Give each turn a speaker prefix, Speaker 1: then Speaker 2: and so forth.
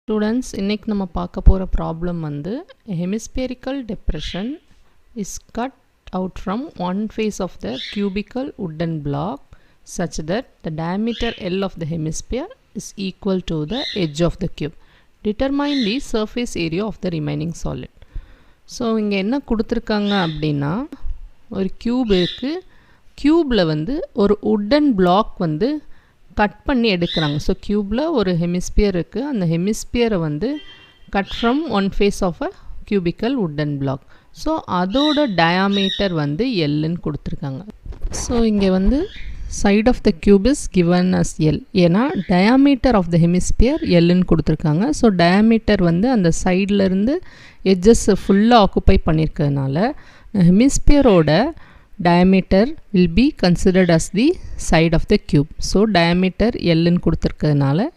Speaker 1: Students, இன்னைக்கு நம்ம பார்க்க போகிற ப்ராப்ளம் வந்து hemispherical depression is cut out from one face of the cubical wooden block such that the diameter L of the hemisphere is equal to the edge of the cube. Determine the surface area of the remaining solid. So இங்கே என்ன கொடுத்துருக்காங்க அப்படின்னா, ஒரு cube இருக்குது. க்யூப்பில் வந்து ஒரு wooden black வந்து cut பண்ணி எடுக்கிறாங்க. ஸோ க்யூப்பில் ஒரு ஹெமிஸ்பியர் இருக்குது. அந்த ஹெமிஸ்பியரை வந்து cut from one face of a cubical wooden block. So அதோட டயாமீட்டர் வந்து எல்லுன்னு கொடுத்துருக்காங்க. ஸோ இங்கே வந்து side of the cube is given as L. ஏன்னா டயாமீட்டர் ஆஃப் த ஹெமிஸ்பியர் எல்லுன்னு கொடுத்துருக்காங்க. ஸோ டயாமீட்டர் வந்து அந்த சைட்லேருந்து எட்ஜஸ் ஃபுல்லாக ஆக்குப்பை பண்ணியிருக்கிறதுனால ஹெமிஸ்பியரோட diameter will be considered as the side of the cube. So diameter L ன்னு கொடுத்துருக்கிறதுனால